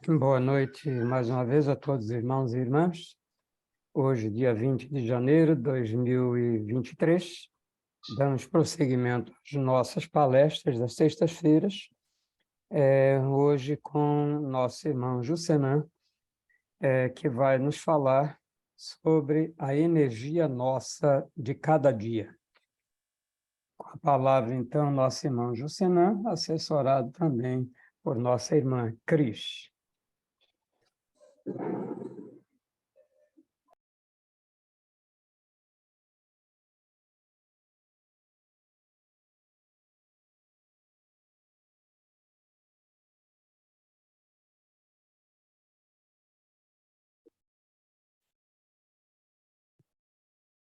Boa noite mais uma vez a todos os irmãos e irmãs. Hoje, dia 20 de janeiro de 2023, damos prosseguimento às nossas palestras das sextas-feiras, hoje com nosso irmão Juscenan, que vai nos falar sobre a energia nossa de cada dia. Com a palavra, então, nosso irmão Juscenan, assessorado também por nossa irmã Cris.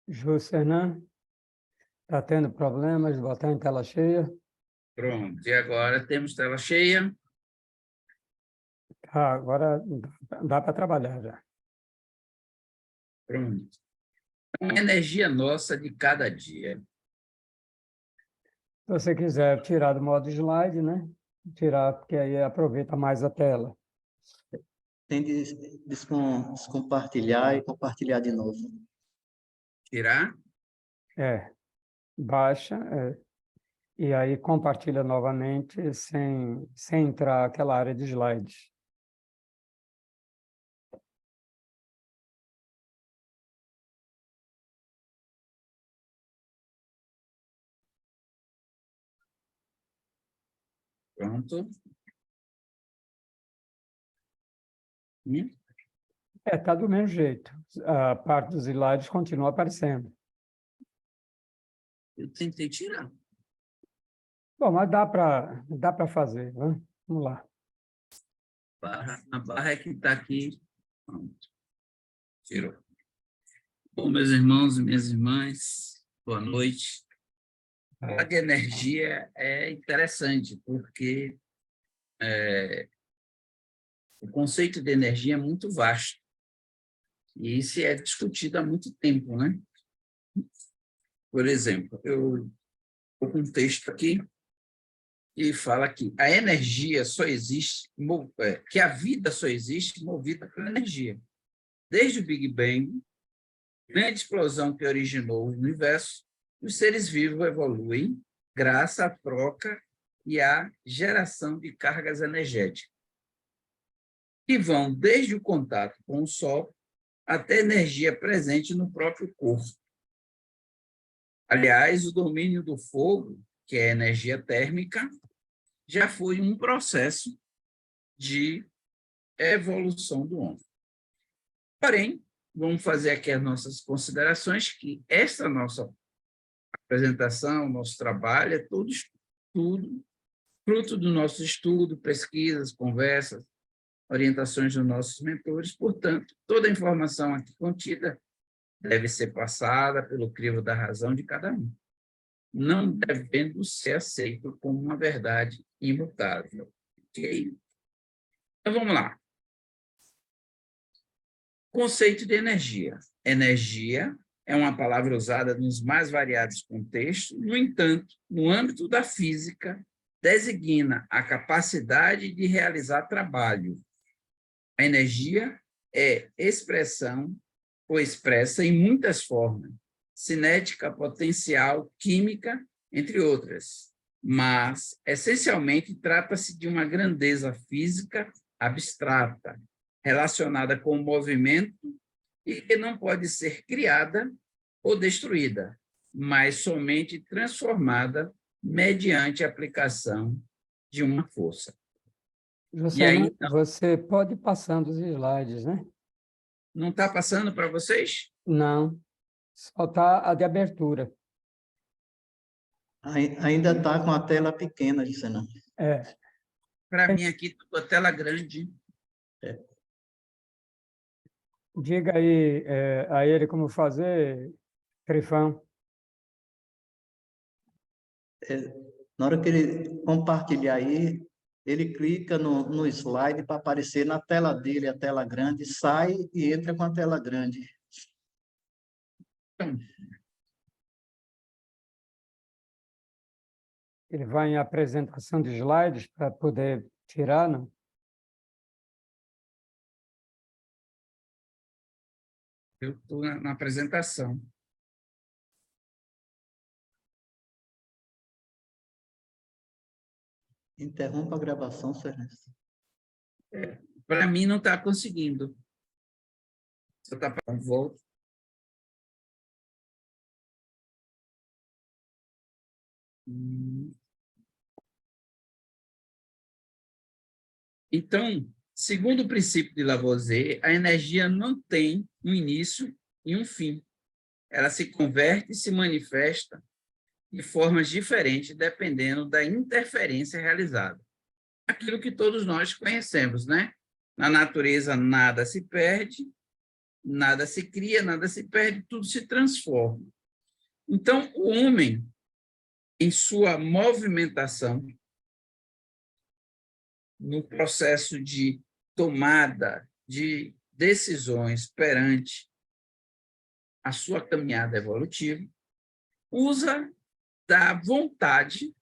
Juscenan, está tendo problemas de botar em tela cheia? Pronto, e agora temos tela cheia. Agora dá para trabalhar já. Pronto. Então, a energia nossa de cada dia. Se você quiser tirar do modo slide, né? Tirar, porque aí aproveita mais a tela. Tem de descompartilhar e compartilhar de novo. Tirar? Baixa, e aí compartilha novamente sem entrar aquela área de slides. Pronto. Está do mesmo jeito. A parte dos slides continua aparecendo. Eu tentei tirar. Bom, mas dá para fazer, né? Vamos lá. A barra é que está aqui. Pronto. Tirou. Bom, meus irmãos e minhas irmãs, boa noite. Falar de energia é interessante, porque o conceito de energia é muito vasto. E isso é discutido há muito tempo, né? Por exemplo, eu estou com um texto aqui e fala que a energia só existe, que a vida só existe movida pela energia. Desde o Big Bang, grande explosão que originou o universo, os seres vivos evoluem graças à troca e à geração de cargas energéticas, que vão desde o contato com o Sol até a energia presente no próprio corpo. Aliás, o domínio do fogo, que é a energia térmica, já foi um processo de evolução do homem. Porém, vamos fazer aqui as nossas considerações, que esta nossa apresentação, nosso trabalho, é tudo fruto do nosso estudo, pesquisas, conversas, orientações dos nossos mentores. Portanto, toda a informação aqui contida deve ser passada pelo crivo da razão de cada um, não devendo ser aceito como uma verdade imutável. Ok? Então, vamos lá. Conceito de energia. Energia é uma palavra usada nos mais variados contextos, no entanto, no âmbito da física, designa a capacidade de realizar trabalho. A energia é expressão ou expressa em muitas formas, cinética, potencial, química, entre outras, mas, essencialmente, trata-se de uma grandeza física abstrata, relacionada com o movimento e que não pode ser criada ou destruída, mas somente transformada mediante a aplicação de uma força. E aí, então, Você pode ir passando os slides, né? não está passando para vocês? Não, só está a de abertura. Ainda está com a tela pequena, Juscenan. Para mim aqui, estou com a tela grande. Diga aí a ele como fazer, Trifão. Na hora que ele compartilhar aí, ele clica no slide para aparecer na tela dele, a tela grande, sai e entra com a tela grande. Ele vai em apresentação de slides para poder tirar, não? Eu estou na apresentação. Interrompa a gravação, Sr. Ernesto. Para mim, não está conseguindo. Você está para volta. Então, segundo o princípio de Lavoisier, a energia não tem um início e um fim. Ela se converte e se manifesta de formas diferentes, dependendo da interferência realizada. Aquilo que todos nós conhecemos, né? Na natureza, nada se perde, nada se cria, nada se perde, tudo se transforma. Então, o homem, em sua movimentação, no processo de tomada de decisões perante a sua caminhada evolutiva, usa da vontade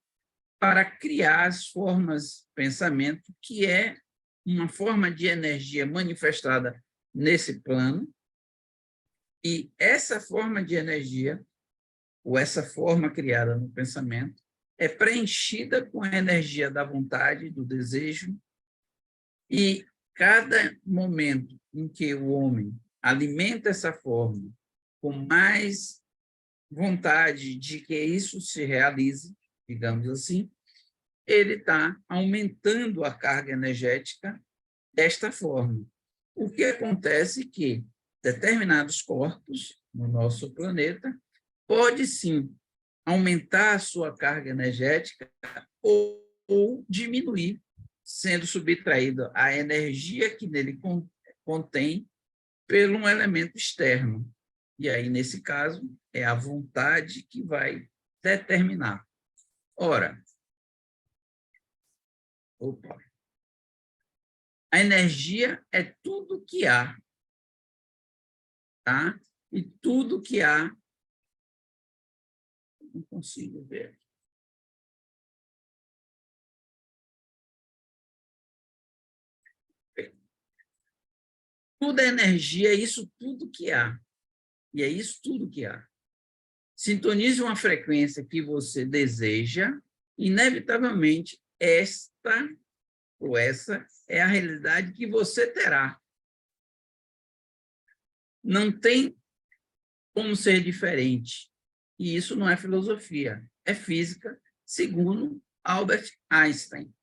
para criar as formas de pensamento, que é uma forma de energia manifestada nesse plano, e essa forma de energia, ou essa forma criada no pensamento, é preenchida com a energia da vontade, do desejo, e cada momento em que o homem alimenta essa forma com mais vontade de que isso se realize, digamos assim, ele está aumentando a carga energética desta forma. O que acontece é que determinados corpos no nosso planeta pode sim aumentar a sua carga energética ou diminuir, sendo subtraída a energia que nele contém por um elemento externo. E aí, nesse caso, é a vontade que vai determinar. Ora, a energia é tudo que há, tá? E tudo que há, não consigo ver. Tudo é energia, é isso tudo que há. E é isso tudo que há. Sintonize uma frequência que você deseja, inevitavelmente, esta ou essa é a realidade que você terá. Não tem como ser diferente. E isso não é filosofia, é física, segundo Albert Einstein.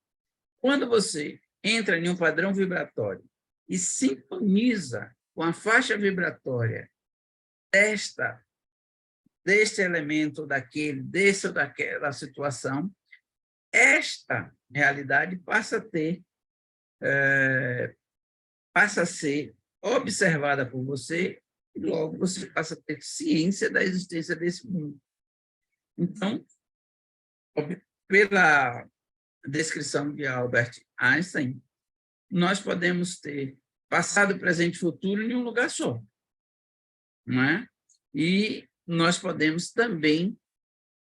Quando você entra em um padrão vibratório e sintoniza com a faixa vibratória deste elemento, desse ou daquela situação, esta realidade passa a ser observada por você e logo você passa a ter ciência da existência desse mundo. Então, pela descrição de Albert Einstein, nós podemos ter passado, presente e futuro em um lugar só, não é? E nós podemos também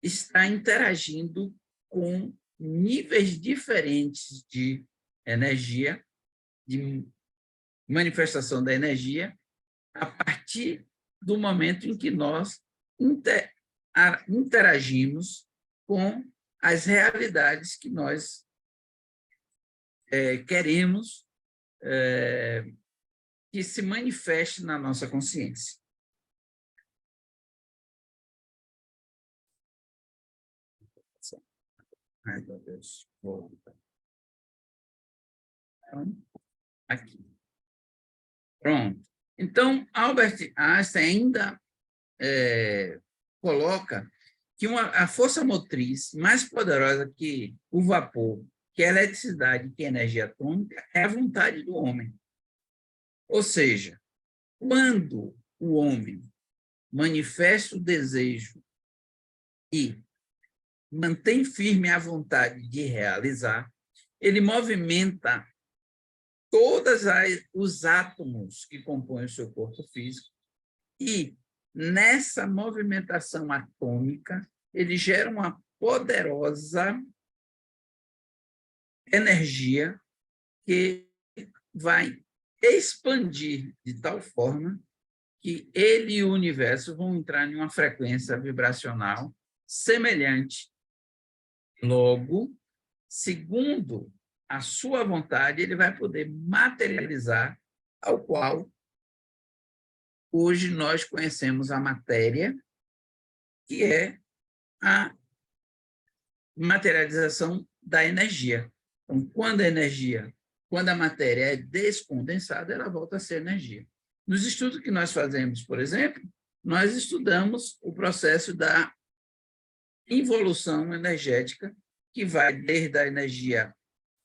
estar interagindo com níveis diferentes de energia, de manifestação da energia, a partir do momento em que nós interagimos com as realidades que nós queremos que se manifeste na nossa consciência. Ai, meu Deus. Então, aqui. Pronto. Então, Albert Einstein ainda coloca que a força motriz mais poderosa que o vapor, que a eletricidade, que a energia atômica, é a vontade do homem. Ou seja, quando o homem manifesta o desejo e mantém firme a vontade de realizar, ele movimenta todos os átomos que compõem o seu corpo físico e, nessa movimentação atômica, ele gera uma poderosa energia que vai expandir de tal forma que ele e o universo vão entrar em uma frequência vibracional semelhante. Logo, segundo a sua vontade, ele vai poder materializar, ao qual hoje nós conhecemos a matéria, que é a materialização da energia. Então, quando a matéria é descondensada, ela volta a ser energia. Nos estudos que nós fazemos, por exemplo, nós estudamos o processo da involução energética, que vai desde a energia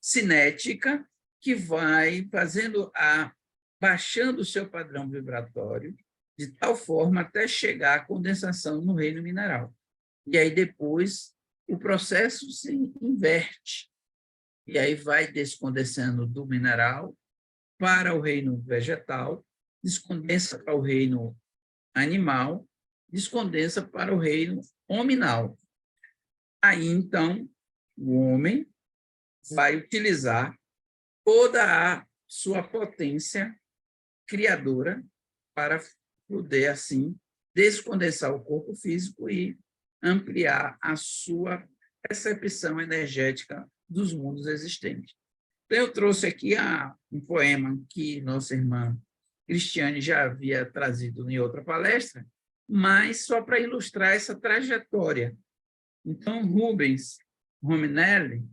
cinética, que vai baixando o seu padrão vibratório, de tal forma até chegar à condensação no reino mineral. E aí depois o processo se inverte. E aí vai descondensando do mineral para o reino vegetal, descondensa para o reino animal, descondensa para o reino hominal. Aí, então, o homem vai utilizar toda a sua potência criadora para poder, assim, descondensar o corpo físico e ampliar a sua percepção energética dos mundos existentes. Então, eu trouxe aqui um poema que nossa irmã Cristiane já havia trazido em outra palestra, mas só para ilustrar essa trajetória. Então, Rubens Romanelli,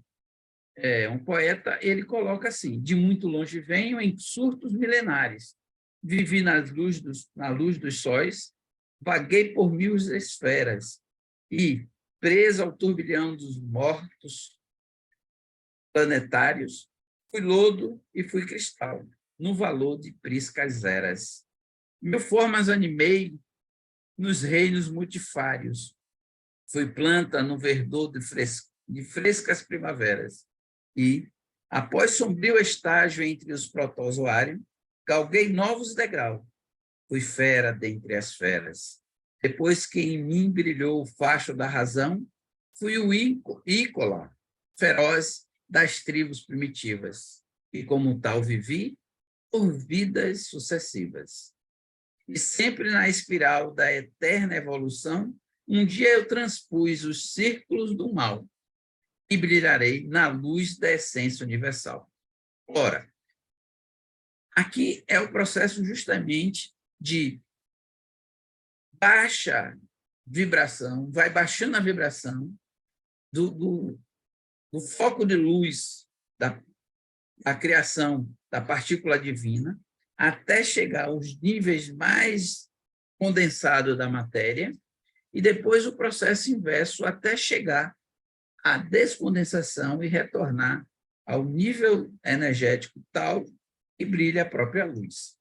um poeta, ele coloca assim: de muito longe venho em surtos milenares, vivi na luz dos sóis, vaguei por mil esferas e, preso ao turbilhão dos mortos planetários, fui lodo e fui cristal, no valor de priscas eras. Mil formas animei nos reinos multifários, fui planta no verdor de frescas primaveras e, após sombrio estágio entre os protozoários, galguei novos degraus, fui fera dentre as feras. Depois que em mim brilhou o facho da razão, fui o ícola feroz das tribos primitivas, e como tal vivi por vidas sucessivas. E sempre na espiral da eterna evolução, um dia eu transpus os círculos do mal e brilharei na luz da essência universal. Ora, aqui é o processo justamente de baixa vibração, vai baixando a vibração do foco de luz da criação da partícula divina, até chegar aos níveis mais condensados da matéria, e depois o processo inverso até chegar à descondensação e retornar ao nível energético tal que brilha a própria luz.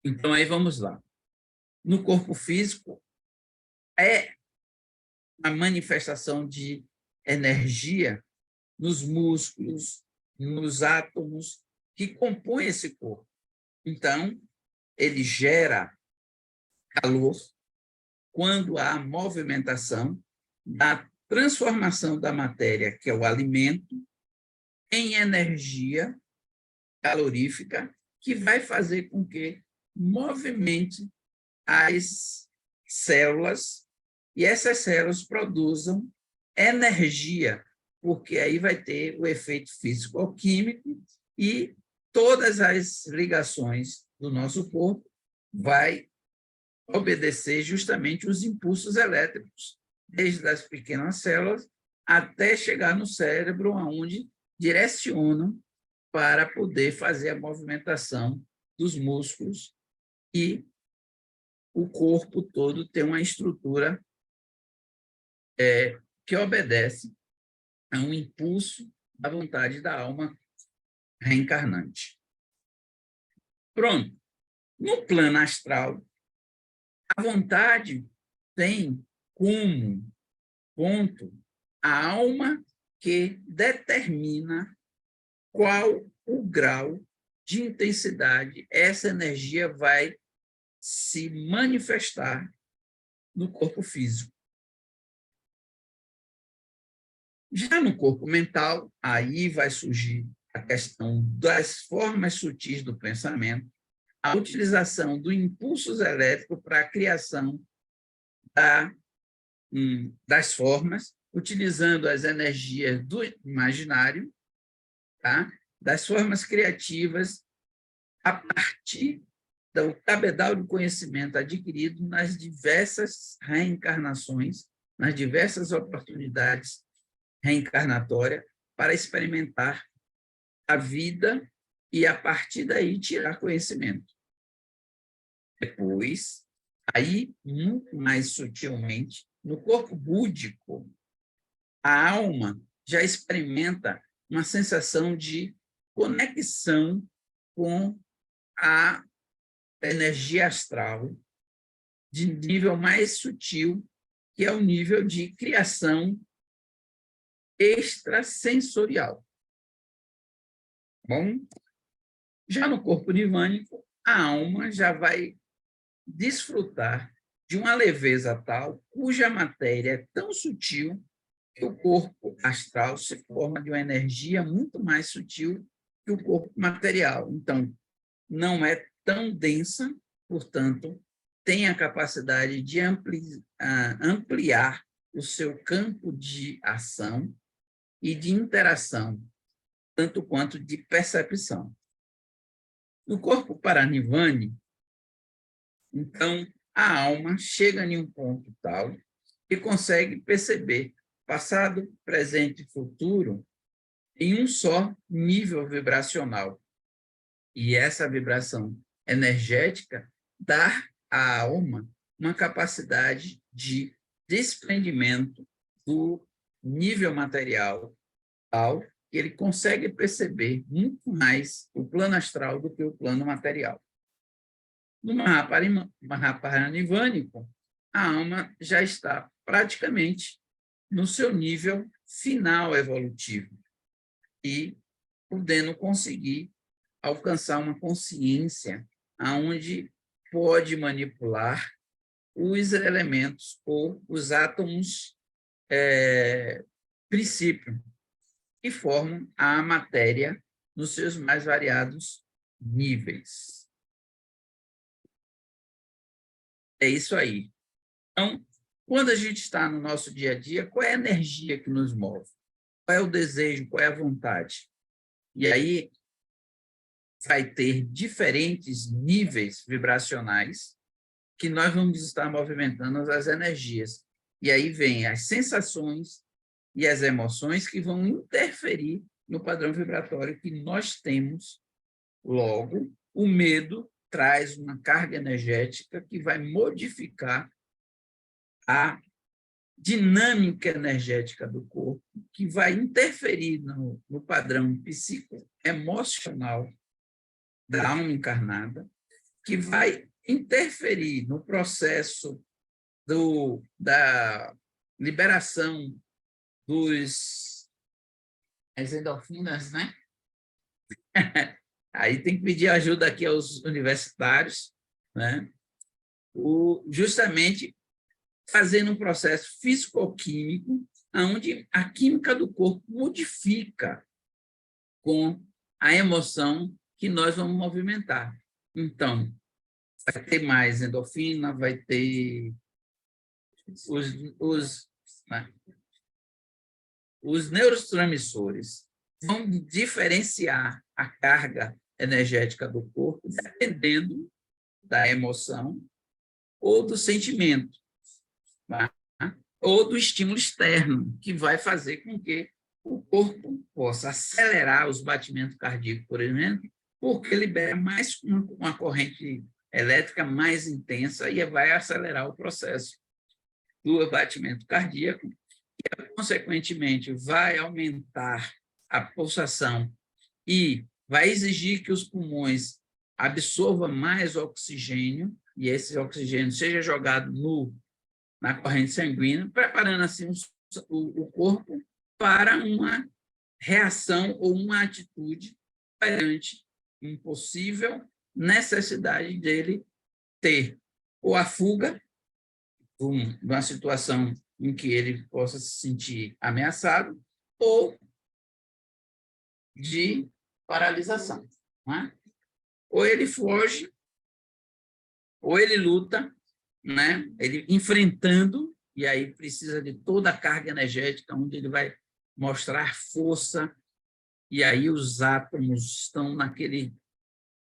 Então, aí vamos lá. No corpo físico, é a manifestação de energia nos músculos, nos átomos que compõem esse corpo. Então, ele gera calor quando há movimentação da transformação da matéria, que é o alimento, em energia calorífica, que vai fazer com que movimente as células, e essas células produzam energia, porque aí vai ter o efeito físico-químico e todas as ligações do nosso corpo vai obedecer justamente os impulsos elétricos, desde as pequenas células até chegar no cérebro, onde direcionam para poder fazer a movimentação dos músculos, e o corpo todo tem uma estrutura que obedece a um impulso da vontade da alma reencarnante. Pronto. No plano astral, a vontade tem como ponto a alma, que determina qual o grau de intensidade essa energia vai se manifestar no corpo físico. Já no corpo mental, aí vai surgir a questão das formas sutis do pensamento, a utilização do impulsos elétricos para a criação das formas, utilizando as energias do imaginário, tá? Das formas criativas, a partir do cabedal de conhecimento adquirido nas diversas reencarnações, nas diversas oportunidades reencarnatórias, para experimentar a vida e, a partir daí, tirar conhecimento. Depois, aí, muito mais sutilmente, no corpo búdico, a alma já experimenta uma sensação de conexão com a energia astral de nível mais sutil, que é o nível de criação extrasensorial. Bom, já no corpo nirvânico, a alma já vai desfrutar de uma leveza tal, cuja matéria é tão sutil que o corpo astral se forma de uma energia muito mais sutil que o corpo material. Então, não é tão densa, portanto, tem a capacidade de ampliar o seu campo de ação e de interação, tanto quanto de percepção. No corpo paranirvânico, então, a alma chega em um ponto tal que consegue perceber passado, presente e futuro em um só nível vibracional. E essa vibração energética dá à alma uma capacidade de desprendimento do nível material tal que ele consegue perceber muito mais o plano astral do que o plano material. No Mahaparinivânico, a alma já está praticamente no seu nível final evolutivo e podendo conseguir alcançar uma consciência aonde pode manipular os elementos ou os átomos princípio que formam a matéria nos seus mais variados níveis. É isso aí. Então, quando a gente está no nosso dia a dia, qual é a energia que nos move? Qual é o desejo? Qual é a vontade? E aí vai ter diferentes níveis vibracionais que nós vamos estar movimentando as energias. E aí vem as sensações e as emoções que vão interferir no padrão vibratório que nós temos. Logo, o medo traz uma carga energética que vai modificar a dinâmica energética do corpo, que vai interferir no padrão psicoemocional da alma encarnada, que vai interferir no processo da liberação das endorfinas, né? Aí tem que pedir ajuda aqui aos universitários, né? Justamente fazendo um processo físico-químico, onde a química do corpo modifica com a emoção que nós vamos movimentar. Então, vai ter mais endorfina, vai ter os neurotransmissores vão diferenciar a carga energética do corpo dependendo da emoção ou do sentimento, tá? Ou do estímulo externo, que vai fazer com que o corpo possa acelerar os batimentos cardíacos, por exemplo, porque libera mais uma corrente elétrica mais intensa e vai acelerar o processo do batimento cardíaco, e, consequentemente, vai aumentar a pulsação e vai exigir que os pulmões absorvam mais oxigênio, e esse oxigênio seja jogado na corrente sanguínea, preparando assim o corpo para uma reação ou uma atitude perante uma possível necessidade dele ter ou a fuga de uma situação em que ele possa se sentir ameaçado ou de paralisação, não é? Ou ele foge Ou ele luta, né? Ele enfrentando, e aí precisa de toda a carga energética, onde ele vai mostrar força, e aí os átomos estão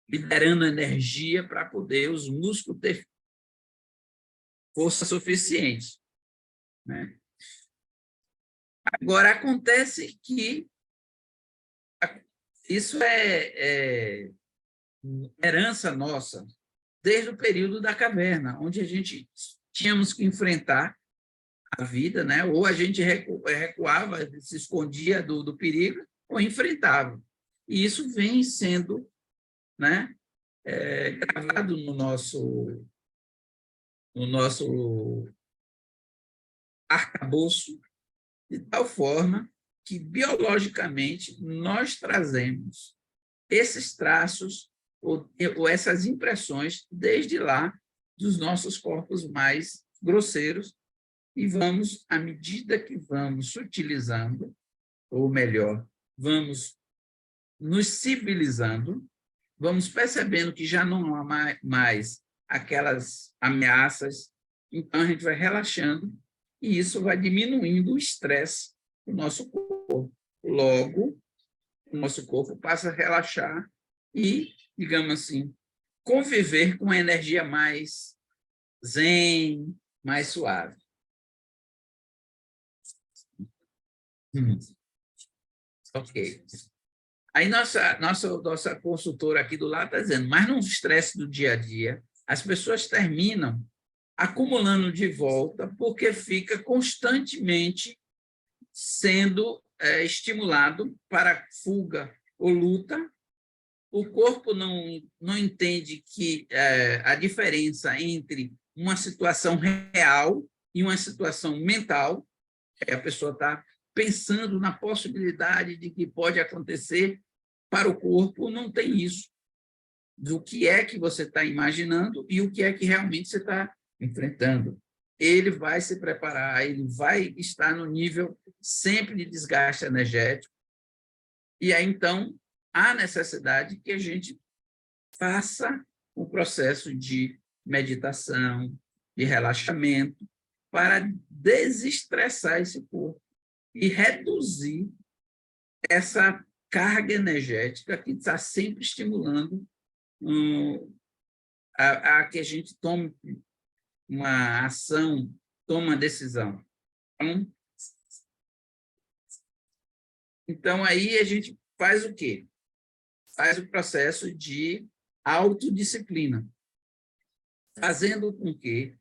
liberando energia para poder os músculos ter força suficiente, né? Agora, acontece que isso é herança nossa, desde o período da caverna, onde a gente tínhamos que enfrentar a vida, né? Ou a gente recuava, se escondia do perigo, ou enfrentava. E isso vem sendo, né, gravado no nosso arcabouço, de tal forma que, biologicamente, nós trazemos esses traços ou essas impressões desde lá dos nossos corpos mais grosseiros e vamos, à medida que vamos sutilizando, ou melhor, vamos nos civilizando, vamos percebendo que já não há mais aquelas ameaças, então a gente vai relaxando e isso vai diminuindo o estresse do nosso corpo. Logo, o nosso corpo passa a relaxar e, digamos assim, conviver com uma energia mais zen, mais suave. Ok. Aí nossa consultora aqui do lado está dizendo, mas no estresse do dia a dia, as pessoas terminam acumulando de volta porque fica constantemente sendo estimulado para fuga ou luta. O corpo não entende que a diferença entre uma situação real e uma situação mental, a pessoa está pensando na possibilidade de que pode acontecer, para o corpo não tem isso, do que é que você está imaginando e o que é que realmente você está enfrentando. Ele vai se preparar, ele vai estar no nível sempre de desgaste energético, e aí, então, há necessidade que a gente faça o processo de meditação, de relaxamento, para desestressar esse corpo e reduzir essa carga energética que está sempre estimulando a que a gente tome uma ação, tome uma decisão. Então, aí a gente faz o quê? Faz o processo de autodisciplina, fazendo com que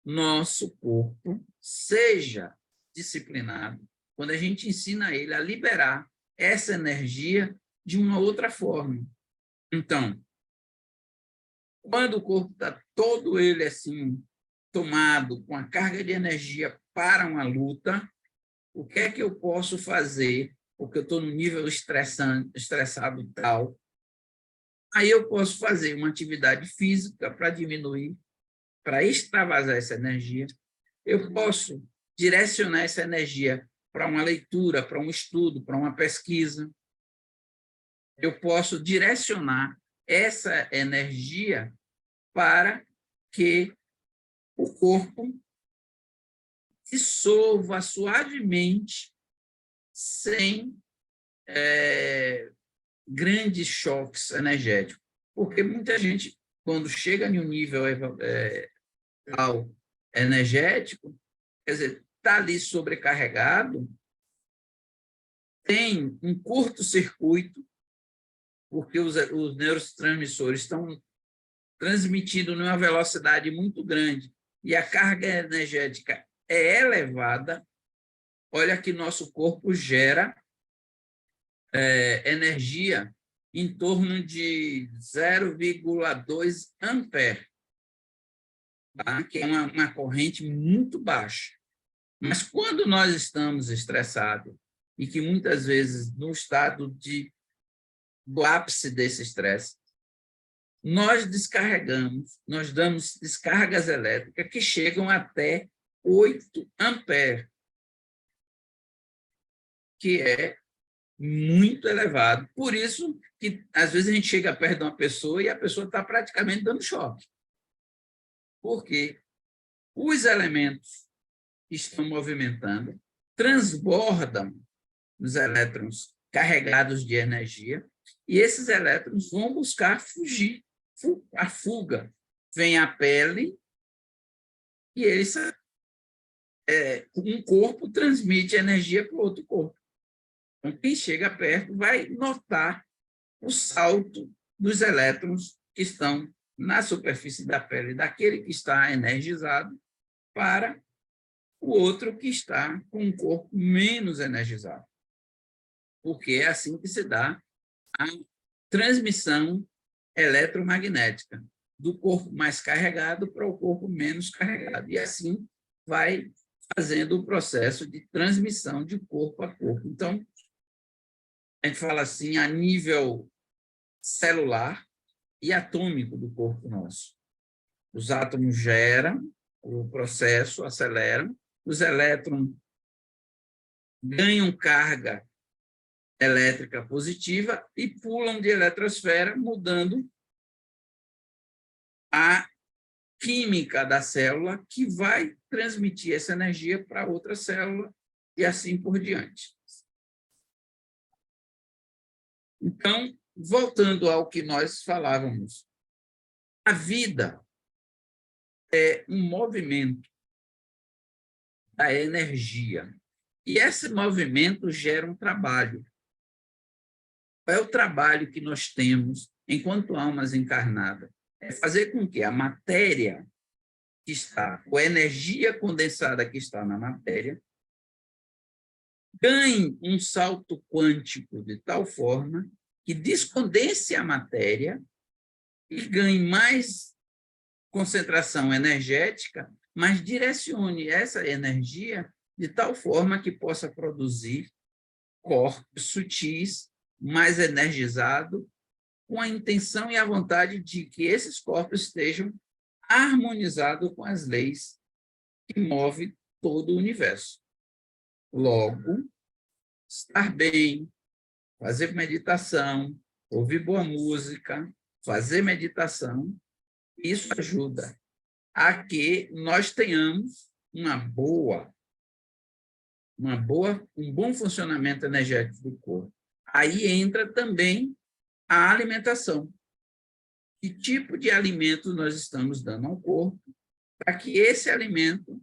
nosso corpo seja disciplinado, quando a gente ensina ele a liberar essa energia de uma outra forma. Então, quando o corpo está todo ele assim, tomado com a carga de energia para uma luta, o que é que eu posso fazer? Porque eu estou no nível estressado tal. Aí eu posso fazer uma atividade física para diminuir, para extravasar essa energia. Eu posso direcionar essa energia para uma leitura, para um estudo, para uma pesquisa. Eu posso direcionar essa energia para que o corpo dissolva suavemente, sem grandes choques energéticos. Porque muita gente, quando chega em um nível energético, quer dizer, está ali sobrecarregado, tem um curto-circuito, porque os neurotransmissores estão transmitindo numa velocidade muito grande e a carga energética é elevada. Olha que nosso corpo gera energia em torno de 0,2 ampere, tá? Que é uma corrente muito baixa. Mas quando nós estamos estressados, e que muitas vezes no estado do ápice desse estresse, nós descarregamos, nós damos descargas elétricas que chegam até 8 amperes, que é muito elevado. Por isso que, às vezes, a gente chega perto de uma pessoa e a pessoa está praticamente dando choque. porque os elementos que estão movimentando transbordam os elétrons carregados de energia, e esses elétrons vão buscar fugir. A fuga vem à pele, e um corpo transmite energia para o outro corpo. Então, quem chega perto vai notar o salto dos elétrons que estão na superfície da pele daquele que está energizado para o outro que está com um corpo menos energizado. Porque é assim que se dá a transmissão eletromagnética, do corpo mais carregado para o corpo menos carregado. E assim vai fazendo o processo de transmissão de corpo a corpo. Então, a gente fala assim, a nível celular e atômico do corpo nosso. Os átomos geram o processo, aceleram, os elétrons ganham carga elétrica positiva e pulam de eletrosfera, mudando a química da célula, que vai transmitir essa energia para outra célula e assim por diante. Então, voltando ao que nós falávamos, a vida é um movimento da energia, e esse movimento gera um trabalho. Qual é o trabalho que nós temos enquanto almas encarnadas? É fazer com que a matéria que está, ou a energia condensada que está na matéria, ganhe um salto quântico de tal forma que descondense a matéria e ganhe mais concentração energética, mas direcione essa energia de tal forma que possa produzir corpos sutis, mais energizados, com a intenção e a vontade de que esses corpos estejam harmonizados com as leis que movem todo o universo. Logo, estar bem, fazer meditação, ouvir boa música, fazer meditação, isso ajuda a que nós tenhamos um bom funcionamento energético do corpo. Aí entra também a alimentação. Que tipo de alimento nós estamos dando ao corpo para que esse alimento,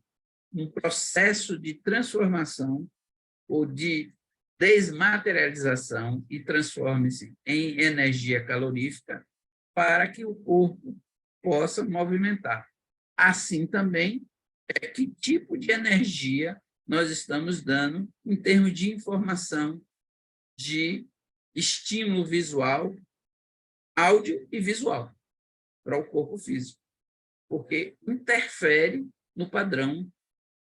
um processo de transformação ou de desmaterialização, e transforme-se em energia calorífica para que o corpo possa movimentar. Assim também, que tipo de energia nós estamos dando em termos de informação, de estímulo visual, áudio e visual para o corpo físico, porque interfere no padrão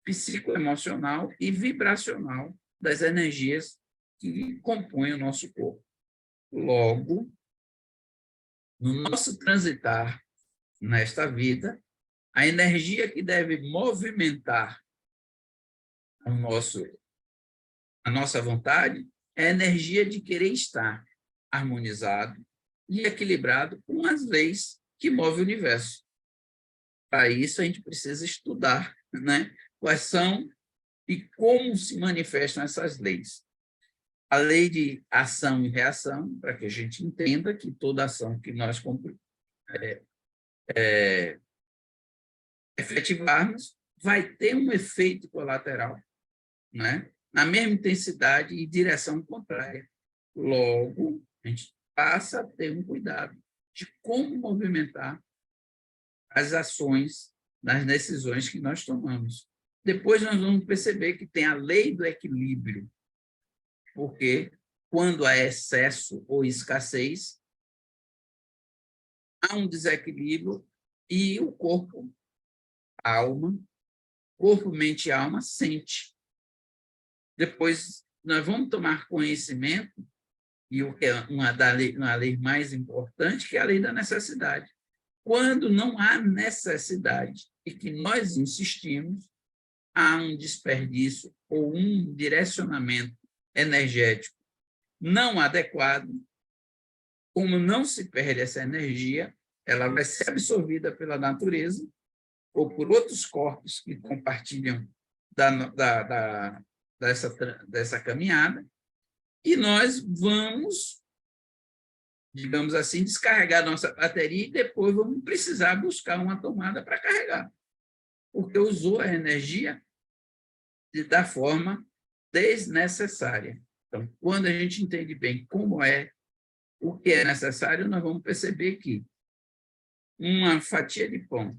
psicoemocional e vibracional das energias que compõem o nosso corpo. Logo, no nosso transitar nesta vida, a energia que deve movimentar a nossa vontade é a energia de querer estar harmonizado e equilibrado com as leis que movem o universo. Para isso, a gente precisa estudar, né? Quais são e como se manifestam essas leis. A lei de ação e reação, para que a gente entenda que toda ação que nós efetivarmos vai ter um efeito colateral, né? Na mesma intensidade e direção contrária. Logo, a gente passa a ter um cuidado de como movimentar as ações nas decisões que nós tomamos. Depois nós vamos perceber que tem a lei do equilíbrio, porque quando há excesso ou escassez, há um desequilíbrio e o corpo, mente e alma sente. Depois nós vamos tomar conhecimento, e o que é uma lei mais importante, que é a lei da necessidade. Quando não há necessidade e que nós insistimos, há um desperdício ou um direcionamento energético não adequado. Como não se perde essa energia, ela vai ser absorvida pela natureza ou por outros corpos que compartilham dessa caminhada, e nós vamos, digamos assim, descarregar nossa bateria e depois vamos precisar buscar uma tomada para carregar, porque usou a energia da forma desnecessária. Então, quando a gente entende bem como é, o que é necessário, nós vamos perceber que uma fatia de pão,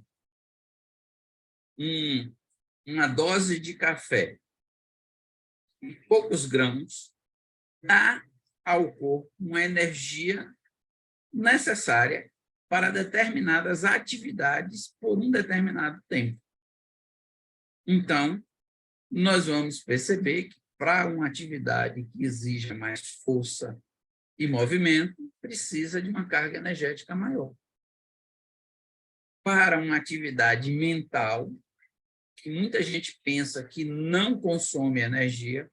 uma dose de café, e poucos grãos, dá ao corpo uma energia necessária para determinadas atividades por um determinado tempo. Então, nós vamos perceber que para uma atividade que exija mais força e movimento, precisa de uma carga energética maior. Para uma atividade mental, que muita gente pensa que não consome energia,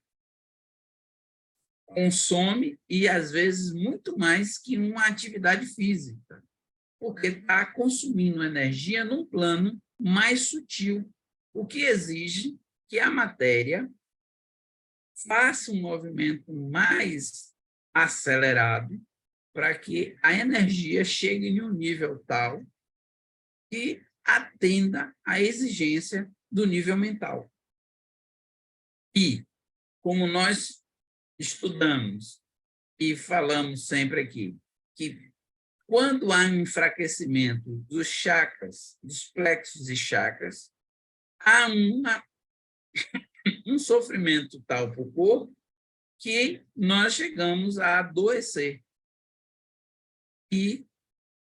consome e, às vezes, muito mais que uma atividade física, porque está consumindo energia num plano mais sutil, o que exige que a matéria faça um movimento mais acelerado para que a energia chegue em um nível tal que atenda à exigência do nível mental. E, como nós estudamos e falamos sempre aqui, que quando há um enfraquecimento dos chakras, dos plexos e chakras, há um sofrimento tal para o corpo que nós chegamos a adoecer. E,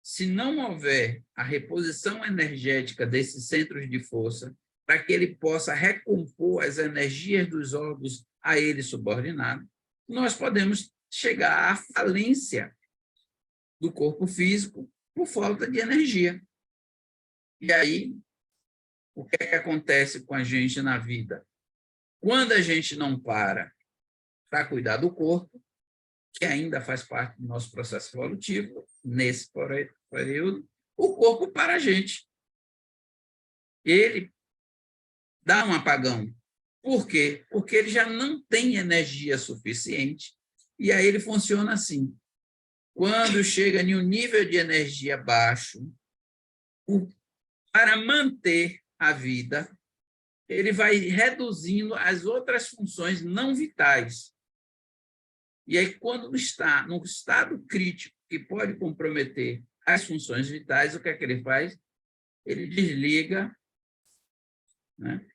se não houver a reposição energética desses centros de força, para que ele possa recompor as energias dos órgãos a ele subordinados, nós podemos chegar à falência do corpo físico por falta de energia. E aí, o que é que acontece com a gente na vida? Quando a gente não para cuidar do corpo, que ainda faz parte do nosso processo evolutivo, nesse período, o corpo para a gente. Ele dá um apagão. Por quê? Porque ele já não tem energia suficiente, e aí ele funciona assim. Quando chega em um nível de energia baixo, para manter a vida, ele vai reduzindo as outras funções não vitais. E aí, quando está num estado crítico que pode comprometer as funções vitais, o que é que ele faz? Ele desliga, né?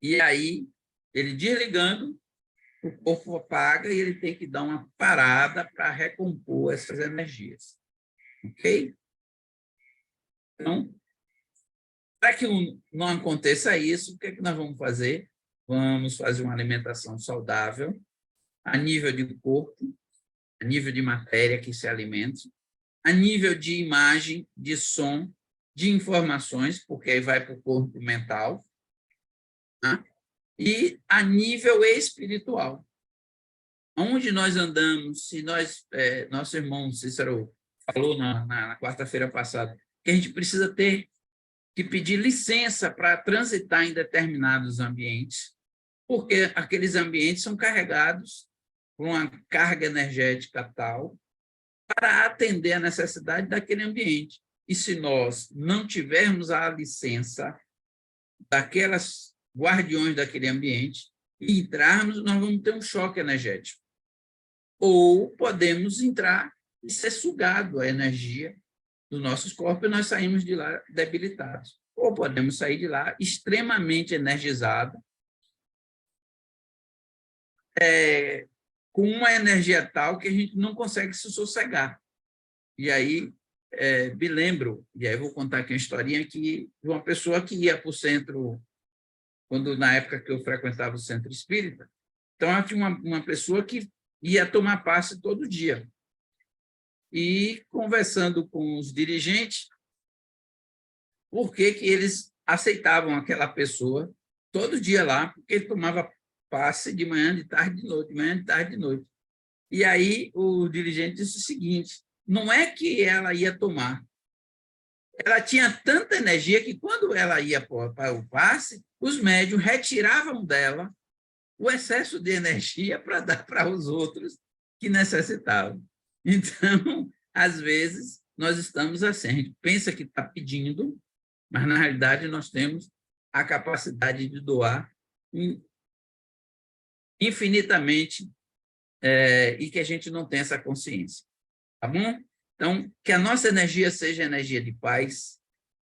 E aí, ele desligando, o corpo apaga e ele tem que dar uma parada para recompor essas energias. Ok? Então, para que não aconteça isso, o que é que nós vamos fazer? Vamos fazer uma alimentação saudável, a nível de corpo, a nível de matéria que se alimenta, a nível de imagem, de som, de informações, porque aí vai para o corpo mental, né? E a nível espiritual. Onde nós andamos, se nós, nosso irmão Cícero falou na quarta-feira passada, que a gente precisa ter que pedir licença para transitar em determinados ambientes, porque aqueles ambientes são carregados por uma carga energética tal para atender a necessidade daquele ambiente. E se nós não tivermos a licença daquelas guardiões daquele ambiente e entrarmos, nós vamos ter um choque energético. Ou podemos entrar e ser sugado a energia dos nossos corpos e nós saímos de lá debilitados. Ou podemos sair de lá extremamente energizados, com uma energia tal que a gente não consegue se sossegar. E aí, me lembro, e aí vou contar aqui uma historinha de uma pessoa que ia para o centro, na época que eu frequentava o centro espírita, então tinha uma pessoa que ia tomar passe todo dia. E conversando com os dirigentes, por que eles aceitavam aquela pessoa todo dia lá, porque ele tomava passe de manhã, de tarde, de noite, de manhã, de tarde, de noite. E aí o dirigente disse o seguinte: não é que ela ia tomar, ela tinha tanta energia que, quando ela ia para o passe, os médiuns retiravam dela o excesso de energia para dar para os outros que necessitavam. Então, às vezes, nós estamos assim, a gente pensa que está pedindo, mas, na realidade, nós temos a capacidade de doar infinitamente, e que a gente não tem essa consciência. Tá bom? Então, que a nossa energia seja energia de paz,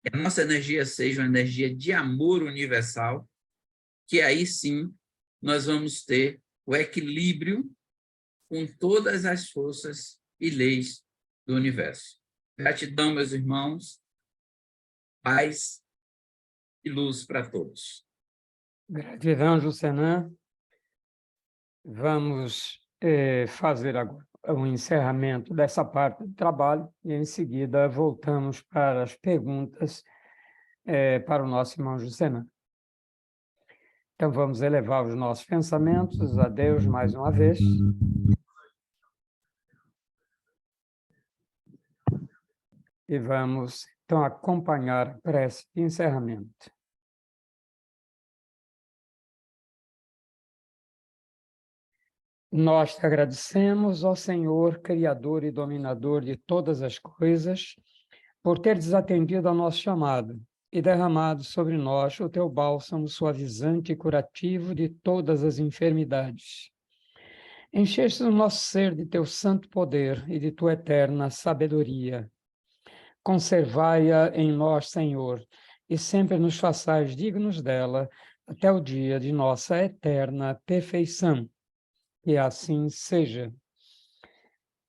que a nossa energia seja uma energia de amor universal, que aí sim nós vamos ter o equilíbrio com todas as forças e leis do universo. Gratidão, meus irmãos, paz e luz para todos. Gratidão, Jucenã. Vamos fazer agora o encerramento dessa parte do trabalho e, em seguida, voltamos para as perguntas para o nosso irmão Jucenã. Então, vamos elevar os nossos pensamentos a Deus mais uma vez. E vamos, então, acompanhar a prece de encerramento. Nós te agradecemos, ó Senhor, Criador e Dominador de todas as coisas, por ter desatendido ao nosso chamado e derramado sobre nós o teu bálsamo suavizante e curativo de todas as enfermidades. Encheste o nosso ser de teu santo poder e de tua eterna sabedoria. Conservai-a em nós, Senhor, e sempre nos façais dignos dela até o dia de nossa eterna perfeição. Que assim seja.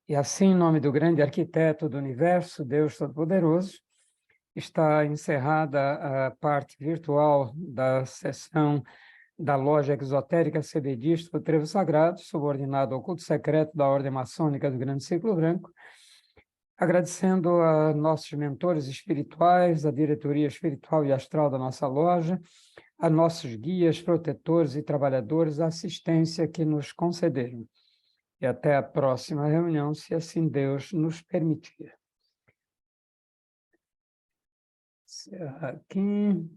E assim, em nome do grande arquiteto do universo, Deus Todo-Poderoso, está encerrada a parte virtual da sessão da Loja Exotérica Cebedista do Trevo Sagrado, subordinado ao culto secreto da Ordem Maçônica do Grande Círculo Branco, agradecendo a nossos mentores espirituais, a diretoria espiritual e astral da nossa loja, a nossos guias, protetores e trabalhadores, a assistência que nos concederam. E até a próxima reunião, se assim Deus nos permitir. Aqui.